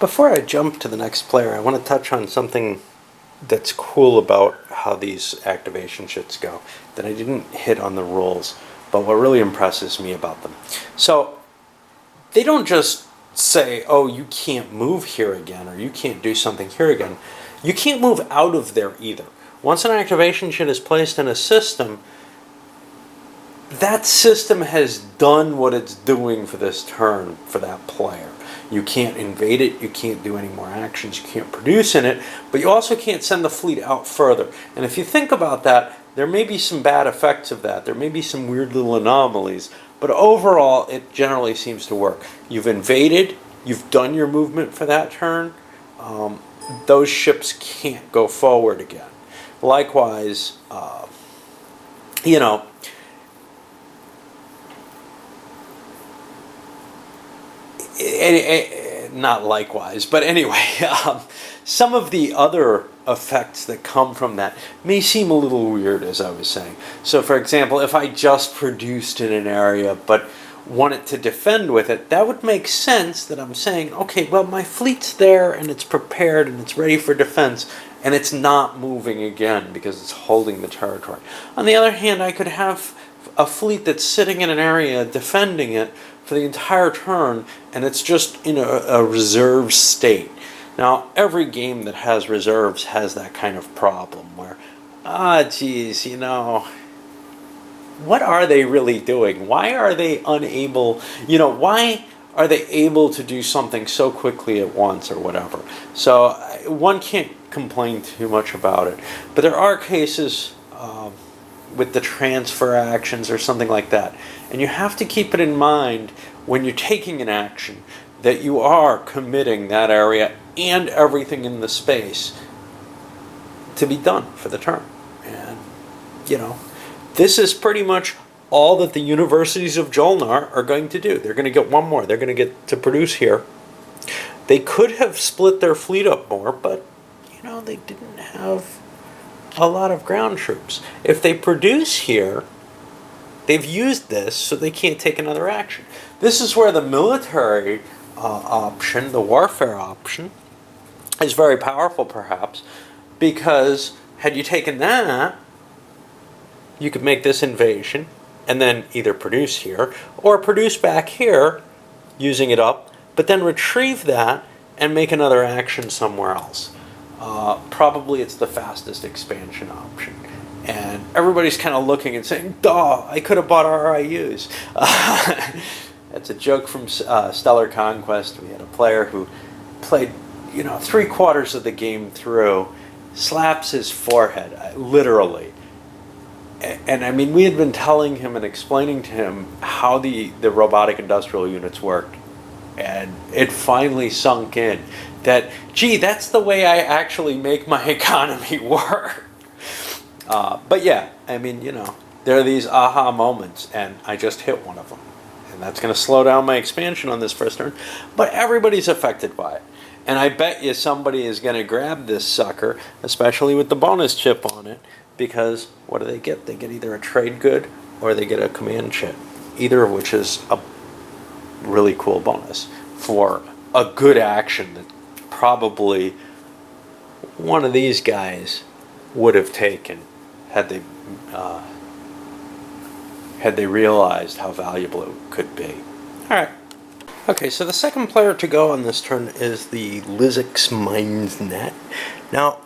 Before I jump to the next player, I want to touch on something that's cool about how these activation shits go that I didn't hit on the rules, but what really impresses me about them. So they don't just say, oh, you can't move here again, or you can't do something here again. You can't move out of there either. Once an activation shit is placed in a system, that system has done what it's doing for this turn for that player. You can't invade it, you can't do any more actions, you can't produce in it, but you also can't send the fleet out further. And if you think about that, there may be some bad effects of that. There may be some weird little anomalies, but overall it generally seems to work. You've invaded, you've done your movement for that turn, those ships can't go forward again. Likewise, you know, not likewise, but anyway, some of the other effects that come from that may seem a little weird, as I was saying. So, for example, if I just produced in an area but wanted to defend with it, that would make sense that I'm saying, okay, well, my fleet's there and it's prepared and it's ready for defense and it's not moving again because it's holding the territory. On the other hand, I could have a fleet that's sitting in an area defending it for the entire turn, and it's just in a reserve state. Now, every game that has reserves has that kind of problem where, geez, you know, what are they really doing? Why are they unable, you know, why are they able to do something so quickly at once or whatever? So one can't complain too much about it. But there are cases with the transfer actions or something like that. And you have to keep it in mind when you're taking an action that you are committing that area and everything in the space to be done for the turn. And, you know, this is pretty much all that the universities of Jolnar are going to do. They're going to get one more. They're going to get to produce here. They could have split their fleet up more, but, you know, they didn't have a lot of ground troops. If they produce here, they've used this, so they can't take another action. This is where the military option, the warfare option, is very powerful, perhaps, because had you taken that, you could make this invasion and then either produce here or produce back here using it up, but then retrieve that and make another action somewhere else. Probably it's the fastest expansion option. And everybody's kind of looking and saying, duh, I could have bought RIUs. That's a joke from Stellar Conquest. We had a player who played, you know, 3/4 of the game through, slaps his forehead, literally. And I mean, we had been telling him and explaining to him how the robotic industrial units worked. And it finally sunk in that, gee, that's the way I actually make my economy work. But yeah, I mean, you know, there are these aha moments, and I just hit one of them. And that's going to slow down my expansion on this first turn. But everybody's affected by it. And I bet you somebody is going to grab this sucker, especially with the bonus chip on it, because what do they get? They get either a trade good or they get a command chip, either of which is a really cool bonus for a good action that probably one of these guys would have taken had they realized how valuable it could be. All right. Okay, so the second player to go on this turn is the Lizix Mindsnet. Now,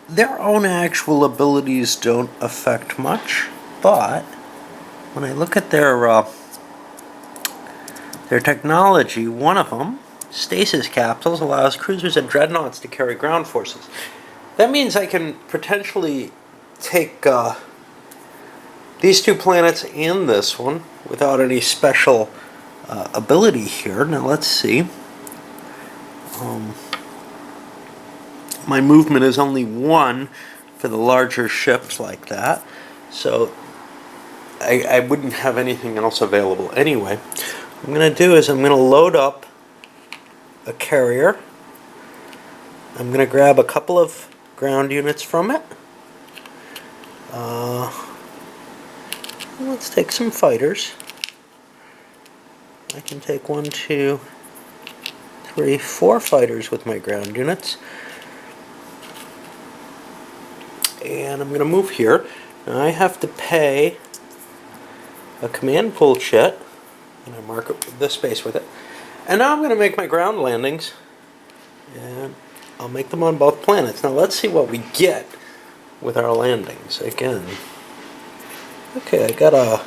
their own actual abilities don't affect much, but when I look at their technology, one of them, stasis capsules, allows cruisers and dreadnoughts to carry ground forces. That means I can potentially take these two planets and this one without any special ability here. Now let's see. My movement is only 1 for the larger ships like that, so I wouldn't have anything else available anyway. What I'm going to do is I'm going to load up a carrier. I'm going to grab a couple of ground units from it. Let's take some fighters. I can take 1, 2, 3, 4 fighters with my ground units. And I'm going to move here. Now I have to pay a command pull chit, and I mark it this space with it. And now I'm going to make my ground landings, and I'll make them on both planets. Now let's see what we get with our landings. Again, okay, I got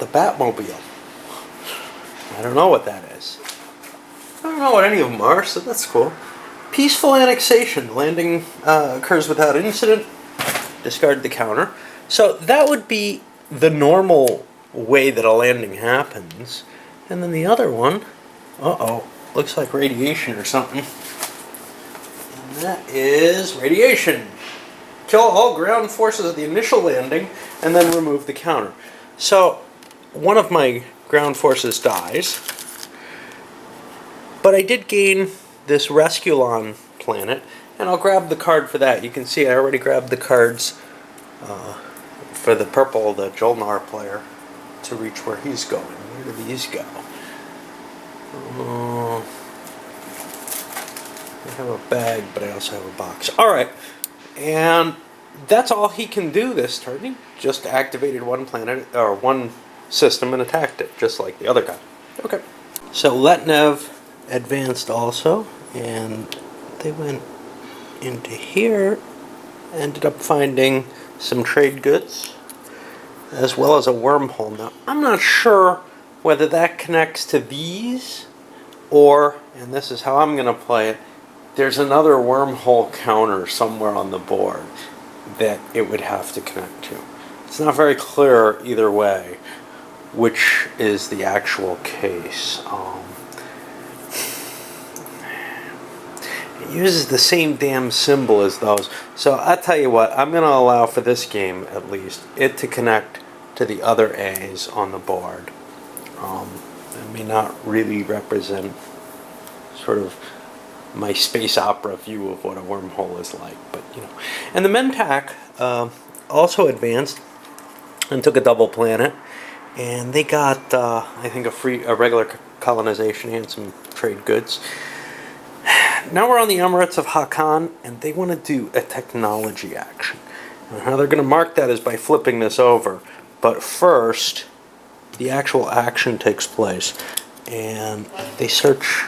the Batmobile. I don't know what that is. I don't know what any of them are, so that's cool. Peaceful annexation. Landing occurs without incident. Discard the counter. So that would be the normal way that a landing happens. And then the other one, looks like radiation or something. And that is radiation. Kill all ground forces at the initial landing and then remove the counter. So one of my ground forces dies, but I did gain this Resculon planet, and I'll grab the card for that. You can see I already grabbed the cards for the purple, the Jolnar player, to reach where he's going. Where do these go? I have a bag, but I also have a box. Alright, and that's all he can do this turn. He just activated one planet, or one system, and attacked it, just like the other guy. Okay. So Letnev advanced also, and they went into here, ended up finding some trade goods, as well as a wormhole. Now, I'm not sure whether that connects to these, or, and this is how I'm going to play it, there's another wormhole counter somewhere on the board that it would have to connect to. It's not very clear either way which is the actual case. It uses the same damn symbol as those. So I'll tell you what, I'm going to allow for this game at least it to connect to the other A's on the board. It may not really represent sort of my space opera view of what a wormhole is like, but you know. And the Mentak also advanced and took a double planet, and they got I think a regular colonization and some trade goods. Now we're on the Emirates of Hakan, and they want to do a technology action. And how they're going to mark that is by flipping this over. But first, the actual action takes place, and they search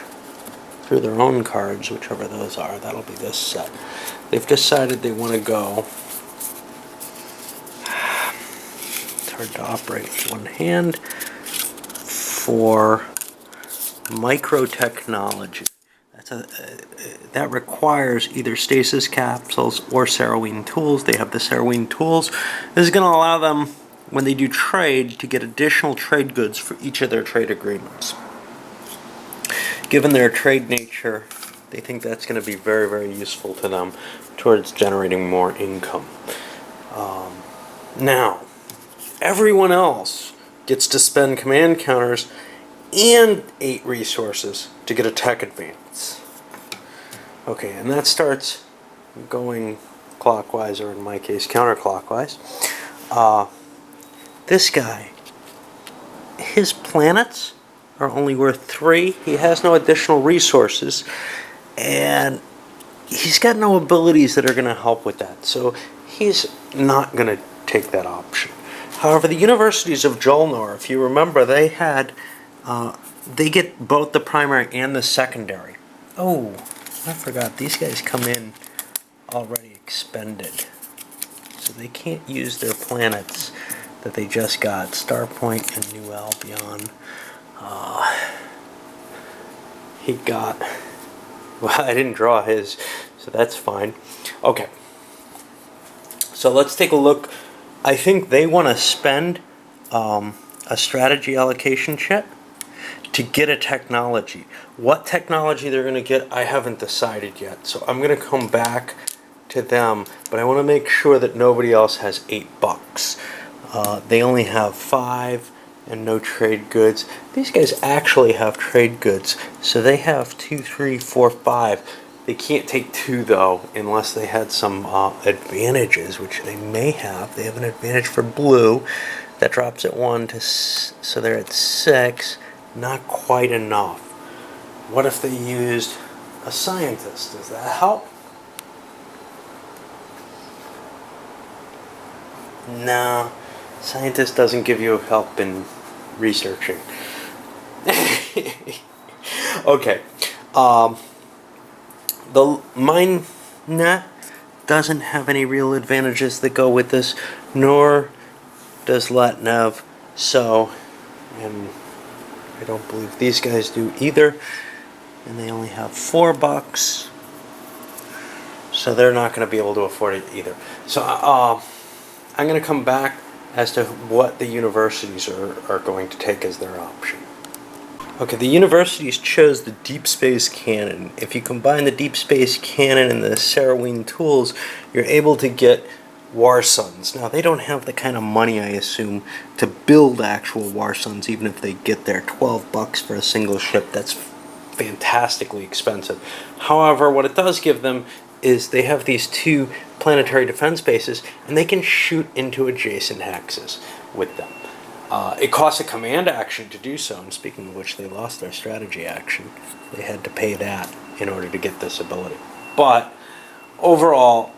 through their own cards, whichever those are. That'll be this set. They've decided they want to go. It's hard to operate with one hand. For microtechnology. That requires either stasis capsules or Sarowian tools. They have the Sarowian tools. This is going to allow them, when they do trade, to get additional trade goods for each of their trade agreements. Given their trade nature, they think that's going to be very, very useful to them towards generating more income. Now, everyone else gets to spend command counters and 8 resources to get a tech advance. Okay, and that starts going clockwise, or in my case, counterclockwise. This guy, his planets are only worth 3. He has no additional resources, and he's got no abilities that are going to help with that. So he's not going to take that option. However, the universities of Jolnar, if you remember, they had they get both the primary and the secondary. Oh, I forgot. These guys come in already expended, so they can't use their planets that they just got. Starpoint and New Albion. He got... Well, I didn't draw his, so that's fine. Okay. So let's take a look. I think they want to spend a strategy allocation chit to get a technology. What technology they're going to get, I haven't decided yet. So I'm going to come back to them, but I want to make sure that nobody else has $8. They only have 5 and no trade goods. These guys actually have trade goods, so they have 2, 3, 4, 5. They can't take 2 though, unless they had some advantages, which they may have. They have an advantage for blue that drops at 1 to, so they're at 6. Not quite enough. What if they used a scientist? Does that help? No, scientist doesn't give you help in researching. Okay, the MineNet doesn't have any real advantages that go with this, nor does LatNav. So, and I don't believe these guys do either. And they only have $4, so they're not going to be able to afford it either. So, I'm going to come back as to what the universities are going to take as their option. Okay, the universities chose the Deep Space Cannon. If you combine the Deep Space Cannon and the Saraween tools, you're able to get War Suns. Now, they don't have the kind of money, I assume, to build actual War Suns, even if they get there. $12 for a single ship, that's fantastically expensive. However, what it does give them is they have these 2 planetary defense bases, and they can shoot into adjacent hexes with them. It costs a command action to do so, and speaking of which, they lost their strategy action. They had to pay that in order to get this ability. But overall,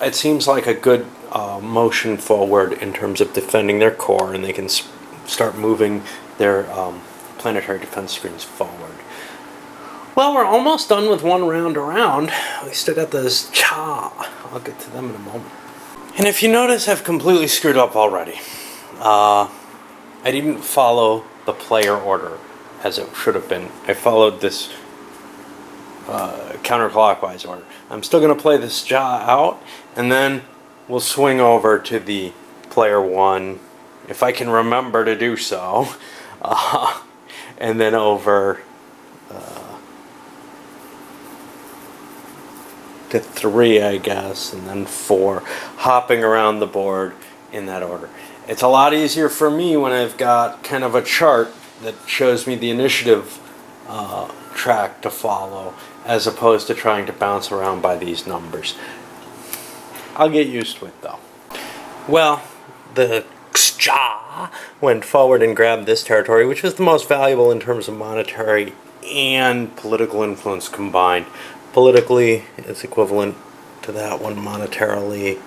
it seems like a good motion forward in terms of defending their core, and they can start moving their planetary defense screens forward. Well, we're almost done with one round around. We still got those Cha. I'll get to them in a moment. And if you notice, I've completely screwed up already. I didn't follow the player order as it should have been. I followed this counterclockwise order. I'm still going to play this Ja out, and then we'll swing over to the player 1, if I can remember to do so, and then over to 3, I guess, and then 4, hopping around the board in that order. It's a lot easier for me when I've got kind of a chart that shows me the initiative track to follow, as opposed to trying to bounce around by these numbers. I'll get used to it though. Well, the Xja went forward and grabbed this territory, which was the most valuable in terms of monetary and political influence combined. Politically, it's equivalent to that one. Monetarily,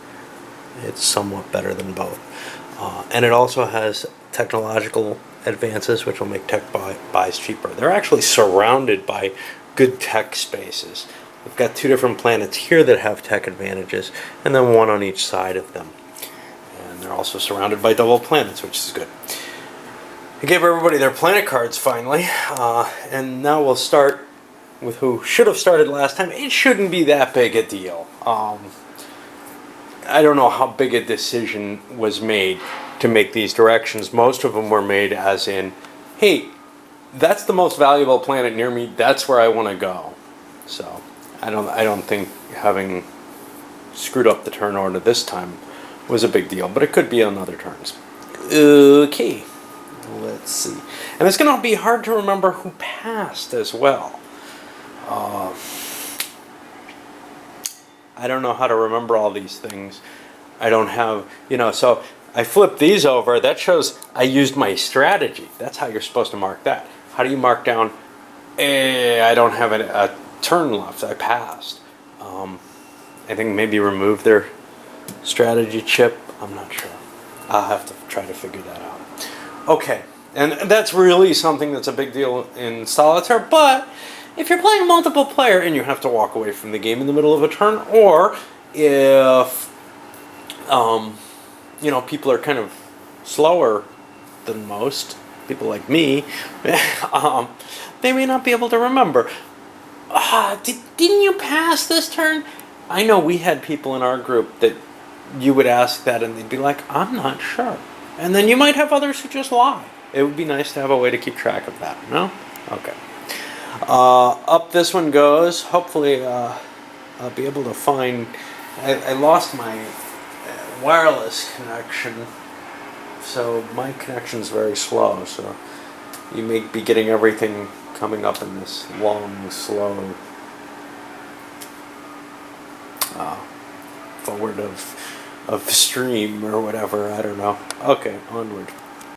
it's somewhat better than both. And it also has technological advances, which will make tech buys cheaper. They're actually surrounded by good tech spaces. We've got 2 different planets here that have tech advantages, and then 1 on each side of them. And they're also surrounded by double planets, which is good. I gave everybody their planet cards finally, and now we'll start with who should have started last time. It shouldn't be that big a deal. I don't know how big a decision was made to make these directions. Most of them were made as in, hey, that's the most valuable planet near me, that's where I want to go. So I don't think having screwed up the turn order this time was a big deal, but it could be on other turns. Okay, let's see. And it's going to be hard to remember who passed as well. I don't know how to remember all these things. I don't have, so I flipped these over. That shows I used my strategy. That's how you're supposed to mark that. How do you mark down, I don't have a turn left, I passed. I think maybe remove their strategy chip. I'm not sure. I'll have to try to figure that out. Okay, and that's really something that's a big deal in solitaire, but if you're playing multiple player and you have to walk away from the game in the middle of a turn, or if people are kind of slower than most, people like me, they may not be able to remember. Didn't you pass this turn? I know we had people in our group that you would ask that and they'd be like, I'm not sure. And then you might have others who just lie. It would be nice to have a way to keep track of that, no? Okay. Up this one goes. Hopefully I'll be able to find... I lost my wireless connection, so my connection's very slow, so you may be getting everything coming up in this long, slow forward of stream or whatever, I don't know. Okay, onward.